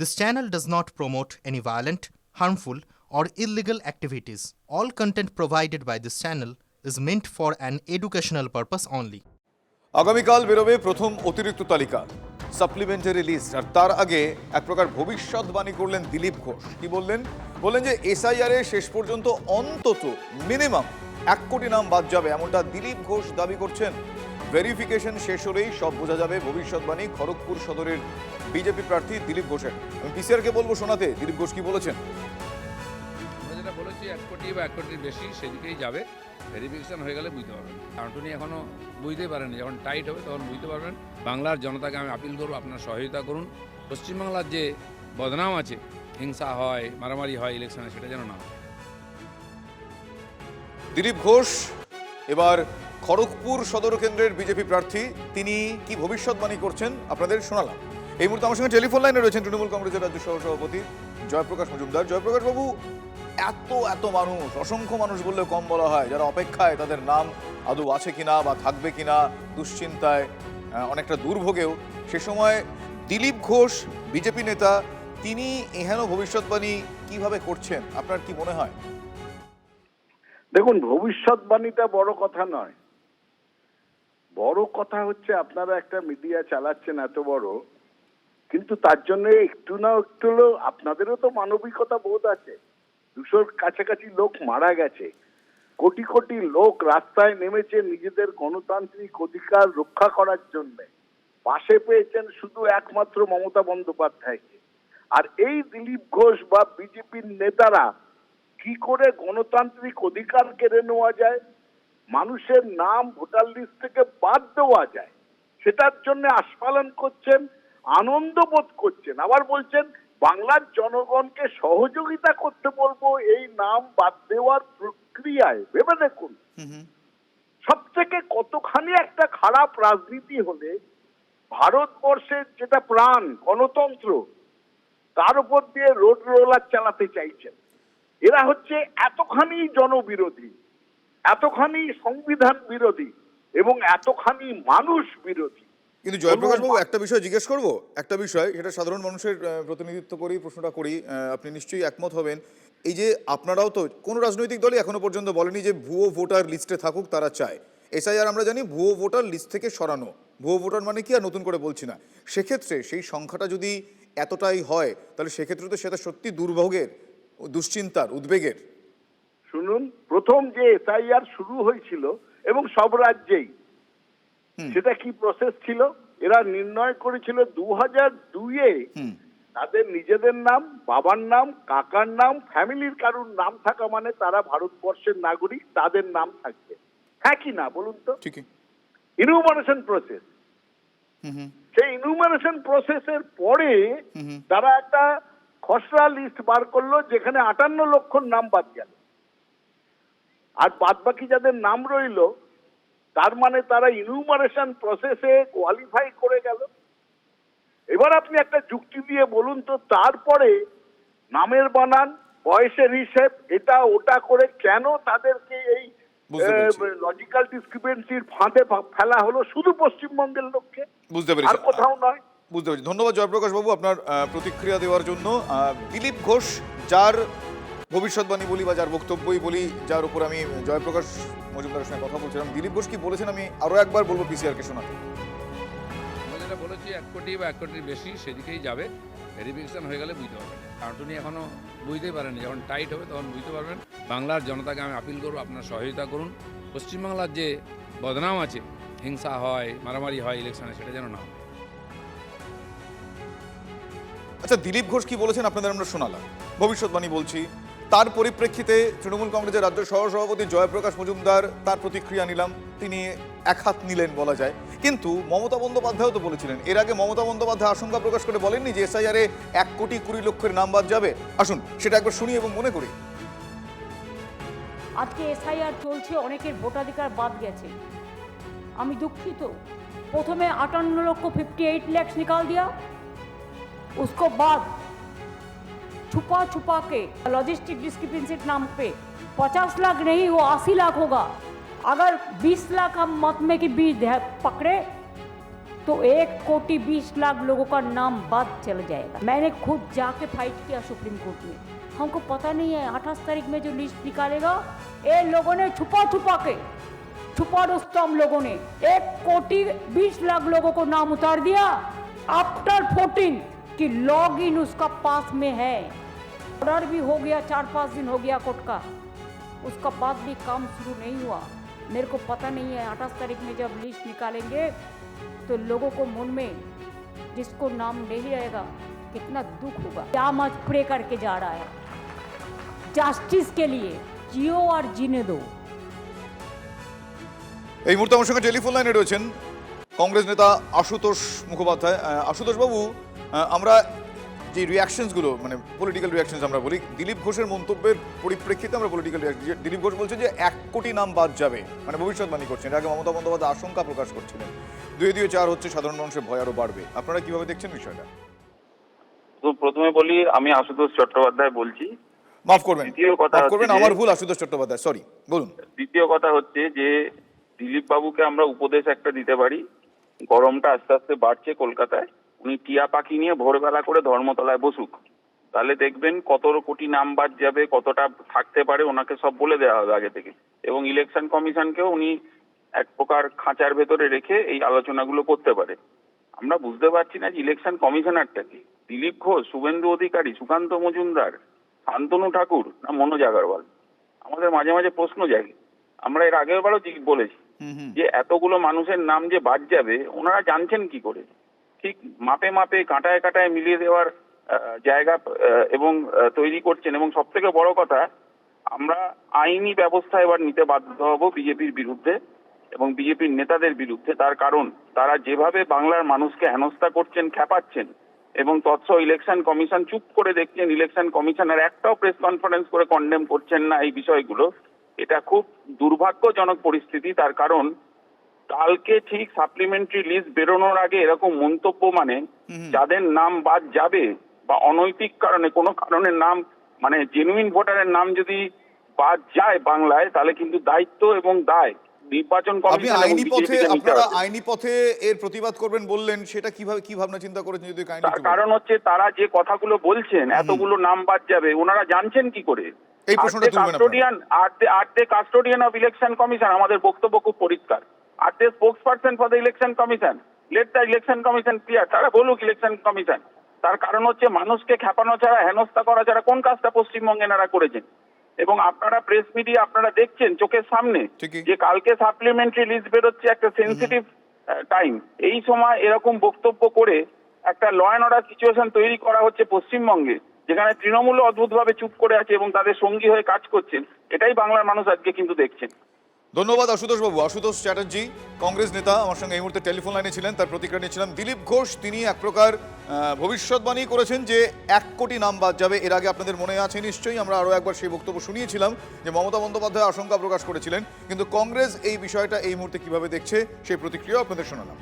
This channel does not promote any violent, harmful, or illegal activities. All content provided by this channel is meant for an educational purpose only. আগামীকাল বেরোবে প্রথম অতিরিক্ত তালিকা, supplementary list. আর তার আগে এক প্রকার ভবিষ্যৎবাণী করলেন দিলীপ ঘোষ। কি বললেন? বললেন যে এসআইআর এ শেষ পর্যন্ত অন্তত মিনিমাম 1 কোটি নাম বাদ যাবে, এমনটা দিলীপ ঘোষ দাবি করছেন। ভেরিফিকেশন শেষ হলেই সব বোঝা যাবে, ভবিষ্যৎবাণী খড়গপুর সদরের বিজেপি প্রার্থী দিলীপ ঘোষের। আমি পিসিআরকে বলবো শোনাতে দিলীপ ঘোষ কি বলেছেন। আমরা যেটা বলেছি 1 কোটি বা 1 কোটির বেশি সেদিকেই যাবে। ভেরিফিকেশন হয়ে গেলে বুঝতে পারবেন, কারণ উনি এখনও বুঝতেই পারেন, যখন টাইট হবে তখন বুঝতে পারবেন। বাংলার জনতাকে আমি আপিল করব, আপনার সহায়তা করুন। পশ্চিমবাংলার যে বদনাম আছে, হিংসা হয়, মারামারি হয় ইলেকশনে, সেটা যেন না হয়। দিলীপ ঘোষ এবার খড়গপুর সদর কেন্দ্রের বিজেপি প্রার্থী, তিনি কি ভবিষ্যৎবাণী করছেন আপনাদের শোনালাম। এই মুহূর্তে আমার সঙ্গে টেলিফোন লাইনে রয়েছেন তৃণমূল কংগ্রেসের রাজ্য সহসভাপতি জয়প্রকাশ মজুমদার। জয়প্রকাশ বাবু, এত মানুষ, অসংখ্য মানুষ বললে কম বলা হয়, যারা অপেক্ষায়, তাদের নাম আদৌ আছে কিনা বা থাকবে কিনা দুশ্চিন্তায়, অনেকটা দুর্ভোগেও, সে সময় দিলীপ ঘোষ বিজেপি নেতা, তিনি এহেন ভবিষ্যৎবাণী কিভাবে করছেন আপনার কি মনে হয়? দেখুন, ভবিষ্যৎবাণীটা বড় কথা নয়। বড় কথা হচ্ছে আপনারা একটা মিডিয়া চালাচ্ছেন এত বড়, কিন্তু তার জন্য একটু না একটু হলেও আপনাদেরও তো মানবিকতা বোধ আছে। 200 কাছাকাছি লোক মারা গেছে, কোটি কোটি লোক রাস্তায় নেমেছে নিজেদের গণতান্ত্রিক অধিকার রক্ষা করার জন্য। পাশে পেয়েছেন শুধু একমাত্র মমতা বন্দ্যোপাধ্যায়কে। আর এই দিলীপ ঘোষ বা বিজেপির নেতারা কি করে গণতান্ত্রিক অধিকার কেড়ে নেওয়া যায়, মানুষের নাম ভোটার লিস্ট থেকে বাদ দেওয়া যায়, সেটার জন্য আস্ফালন করছেন, আনন্দ বোধ করছেন। আবার বলছেন বাংলার জনগণকে সহযোগিতা করতে বলবো এই নাম বাদ দেওয়ার প্রক্রিয়ায়। ভেবে দেখুন সব থেকে কতখানি একটা খারাপ রাজনীতি হলে ভারতবর্ষের যেটা প্রাণ গণতন্ত্র, তার উপর দিয়ে রোড রোলার চালাতে চাইছেন। এরা হচ্ছে এতখানি জনবিরোধী, এতখানি সংবিধান বিরোধী এবং এতখানি মানুষ বিরোধী। কিন্তু জয়প্রকাশ বাবু, একটা বিষয় জিজ্ঞেস করব, একটা বিষয়, সেটা সাধারণ মানুষের প্রতিনিধিত্ব করি প্রশ্নটা করি, আপনি নিশ্চয়ই একমত হবেন। এই যে আপনারাও তো, কোনো রাজনৈতিক দলই এখনো পর্যন্ত বলেনি যে ভুয়ো ভোটার লিস্টে থাকুক, তারা চায়। এসআইআর আমরা জানি ভুয়ো ভোটার লিস্ট থেকে সরানো, ভুয়ো ভোটার মানে কি আর নতুন করে বলছি না। সেক্ষেত্রে সেই সংখ্যাটা যদি এতটাই হয়, তাহলে সেক্ষেত্রে তো সেটা সত্যি দুর্ভোগের, দুশ্চিন্তার, উদ্বেগের। শুনুন, প্রথম যে এসআইআর শুরু হয়েছিল এবং সব রাজ্যেই, সেটা কি প্রসেস ছিল? এরা নির্ণয় করেছিল 2002-এ তাদের নিজেদের নাম, বাবার নাম, কাকার নাম, ফ্যামিলির কারুর নাম থাকা মানে তারা ভারতবর্ষের নাগরিক, তাদের নাম থাকবে। হ্যাঁ কি না বলুন তো? ঠিকই। Enumeration process. সেই ইনুমারেশন প্রসেসের পরে তারা একটা খসড়া লিস্ট বার করলো, যেখানে 58 লক্ষ নাম বাদ গেল। আর বাদ বাকি যাদের নাম রইল, তার মানে তারা ইনুমারেশন প্রসেসে কোয়ালিফাই করে গেল। এবার আপনি একটা যুক্তি দিয়ে বলুন তো, তারপরে নামের বানান, বয়সের হিসেব, এটা ওটা করে কেন তাদেরকে এই লজিক্যাল ডিসক্রিপেন্সির ফাঁদে ফেলা হলো শুধু পশ্চিমবঙ্গের লোককে, বুঝতে পেরেছি, আর কোথাও নয়। বুঝতে পেরেছি। ধন্যবাদ জয়প্রকাশ বাবু আপনার প্রতিক্রিয়া দেওয়ার জন্য। দিলীপ ঘোষ, যার ভবিষ্যৎবাণী বলি বা যার বক্তব্যই বলি, যার উপর আমি জয়প্রকাশ মজুমদারের সঙ্গে কথা বলছিলাম, দিলীপ ঘোষ কি বলেছেন আমি আরো একবার বলবো পিসিআরকে শোনাতে। আমরা যেটা বলেছি 1 কোটি বা 1 কোটির বেশি সেদিকেই যাবে। ভেরিফিকেশন হয়ে গেলে বুঝতে পারবেন, কারণ উনি এখনও বুঝতেই পারেননি, যখন টাইট হবে তখন বুঝতে পারবেন। বাংলার জনতাকে আমি আপিল করব, আপনার সহায়তা করুন। পশ্চিমবাংলার যে বদনাম আছে, হিংসা হয়, মারামারি হয় ইলেকশনে, সেটা যেন না হয়। আচ্ছা, দিলীপ ঘোষ কি বলেছেন আপনাদের আমরা শোনালাম, ভবিষ্যৎবাণী বলছি। তার পরিপ্রেক্ষিতে তৃণমূল কংগ্রেসের রাজ্য সহসভাপতি জয়প্রকাশ মজুমদার, তার প্রতিক্রিয়া নিলাম, তিনি এক হাত নিলেন বলা যায়। কিন্তু মমতা বন্দ্যোপাধ্যায়ও তো বলেছিলেন, এর আগে মমতা বন্দ্যোপাধ্যায় আশঙ্কা প্রকাশ করে বলেননি যে এসআইআরে 1 কোটি 20 লক্ষের নাম বাদ যাবে? আসুন সেটা একবার শুনি এবং মনে করি। আজকে এসআইআর চলছে, অনেকের ভোটাধিকার বাদ গেছে। আমি দুঃখিত। প্রথমে 58 লক্ষ 58 লাখ निकाल दिया, उसको बाद छुपा छुपा के लॉजिस्टिक डिस्क्रिपेंसी नाम पे 50 लाख नहीं, वो 80 लाख होगा। अगर 20 लाख हम मत में की बीज पकड़े तो 1,20,00,000 लोगों का नाम बाद चला जाएगा। मैंने खुद जाके फाइट किया सुप्रीम कोर्ट में। हमको पता नहीं है 28 तारीख में जो लिस्ट निकालेगा, ये लोगों ने छुपा दोस्तों हम लोगों ने 1,20,00,000 लोगों को नाम उतार दिया आफ्टर 14 कि लॉग इन उसका पास में है। ऑर्डर भी हो गया, 4-5 दिन हो गया कोर्ट का, उसका बाद भी काम शुरू नहीं हुआ। मेरे को पता नहीं है 28 तारीख में जब लिस्ट निकालेंगे तो लोगों को मन में जिसको नाम नहीं रहेगा कितना दुख होगा। क्या मत प्रे करके जा रहा है জাস্টিস के लिए, जियो और जीने दो। এই মুহূর্তে আমার সঙ্গে টেলিফোন লাইনে রয়েছেন কংগ্রেস নেতা আশুতোষ মুখোপাধ্যায়। আশুতোষ বাবু, আমরা যে রিয়াকশনসগুলো মানে পলিটিক্যাল রিয়াকশনস আমরা বলি, দিলীপ ঘোষের মন্তব্যের পরিপ্রেক্ষিতে আমরা পলিটিক্যাল রিয়াকশন, দিলীপ ঘোষ বলছে যে 1 কোটি নাম বাদ যাবে, মানে ভবিষ্যৎবাণী করছেন। এর আগে মমতা বন্দ্যোপাধ্যায় আশঙ্কা প্রকাশ করছিলেন 2-4 হচ্ছে, সাধারণ মানুষের ভয় আরো বাড়বে। আপনারা কিভাবে দেখছেন বিষয়টা? তো প্রথমে বলি, আমি আশুতোষ চট্টোপাধ্যায় বলছি। মাফ করবেন, দ্বিতীয় কথা মাফ করবেন, হচ্ছে আমার যে- ভুল, আশুতোষ চট্টোপাধ্যায়, সরি, বলুন। দ্বিতীয় কথা হচ্ছে যে দিলীপ বাবুকে আমরা উপদেশ একটা দিতে পারি। গরমটা আস্তে আস্তে বাড়ছে কলকাতায়, উনি টিয়া পাখি নিয়ে ভোরবেলা করে ধর্মতলায় বসুক, তাহলে দেখবেন কত কোটি নাম বাদ যাবে, কতটা থাকতে পারে, ওনাকে সব বলে দেওয়া হবে আগে থেকে। এবং ইলেকশন কমিশনকেও উনি এক প্রকার খাঁচার ভেতরে রেখে এই আলোচনাগুলো করতে পারে। আমরা বুঝতে পারছি না যে ইলেকশন কমিশনারটা কি, দিলীপ ঘোষ, শুভেন্দু অধিকারী, সুকান্ত মজুমদার, শান্তনু ঠাকুর না মনোজ আগরওয়াল? আমাদের মাঝে মাঝে প্রশ্ন জাগে। আমরা এর আগের বারও বলেছি যে এতগুলো মানুষের নাম যে বাদ যাবে ওনারা জানছেন কি করে? ঠিক মাপে মাপে কাঁটায় কাঁটায় মিলিয়ে দেওয়ার জায়গা এবং তৈরি করছেন। এবং সব থেকে বড় কথা, আমরা আইনি ব্যবস্থা এবার নিতে বাধ্য হব বিজেপির বিরুদ্ধে এবং বিজেপির নেতাদের বিরুদ্ধে। তার কারণ তারা যেভাবে বাংলার মানুষকে হেনস্থা করছেন, খেপাচ্ছেন, এবং তৎস ইলেকশন কমিশন চুপ করে দেখছেন, ইলেকশন কমিশনার একটাও প্রেস কনফারেন্স করে কন্ডেম করছেন না এই বিষয়গুলো, এটা খুব দুর্ভাগ্যজনক পরিস্থিতি। তার কারণ কালকে ঠিক সাপ্লিমেন্টারি লিস্ট বেরোনোর আগে এরকম মন্তব্য, মানে যাদের নাম বাদ যাবে বা অনৈতিক কারণে কোনো কারণে নাম, মানে জেনুইন ভোটারের নাম যদি বাদ যায় বাংলায়, তাহলে কিন্তু দায়িত্ব এবং দায় নির্বাচন আপনি কমিশন এবং আইনি পথে, বিজেপিকে নিতে আপনারা হবে। আইনি পথে এর প্রতিবাদ করবেন বললেন, সেটা কিভাবে, কি ভাবনা চিন্তা করেছেন যদি কাইন্ডলি তার একটু বলেন? কারণ হচ্ছে তারা যে কথাগুলো বলছেন, এতগুলো নাম বাদ যাবে, ওনারা জানছেন কি করে? এই প্রশ্নটা তুলবেন আপনারা। কাস্টোডিয়ান অফ ইলেকশন কমিশন, আমাদের বক্তব্য খুব পরিষ্কার। আর the spokesperson for the election commission, let the election commission clear. তারা বলুক ইলেকশন কমিশন। তার কারণ হচ্ছে মানুষকে খেপানো ছাড়া, হেনস্থা করা ছাড়া কোন কাজটা পশ্চিমবঙ্গে এনারা করেছেন? এবং আপনারা প্রেস মিডিয়া আপনারা দেখছেন চোখের সামনে ঠিকই। যে কালকে সাপ্লিমেন্টারি লিস্ট বেরোচ্ছে, একটা সেন্সিটিভ টাইম, এই সময় এরকম বক্তব্য করে একটা ল অ্যান্ড অর্ডার সিচুয়েশন তৈরি করা হচ্ছে পশ্চিমবঙ্গে, যেখানে তৃণমূল অদ্ভুতভাবে চুপ করে আছে এবং তাদের সঙ্গী হয়ে কাজ করছেন। এটাই বাংলার মানুষ আজকে কিন্তু দেখছেন। ধন্যবাদ আশুতোষ বাবু। আশুতোষ চ্যাটার্জি, কংগ্রেস নেতা, আমার সঙ্গে এই মুহূর্তে টেলিফোন লাইনে ছিলেন। তার প্রতিক্রিয়া নিয়েছিলাম। দিলীপ ঘোষ, তিনি এক প্রকার ভবিষ্যৎবাণী করেছেন যে 1 কোটি নাম বাদ যাবে। এর আগে আপনাদের মনে আছে নিশ্চয়ই, আমরা আরও একবার সেই বক্তব্য শুনিয়েছিলাম যে মমতা বন্দ্যোপাধ্যায় আশঙ্কা প্রকাশ করেছিলেন। কিন্তু কংগ্রেস এই বিষয়টা এই মুহূর্তে কিভাবে দেখছে সেই প্রতিক্রিয়া আপনাদের শোনালাম।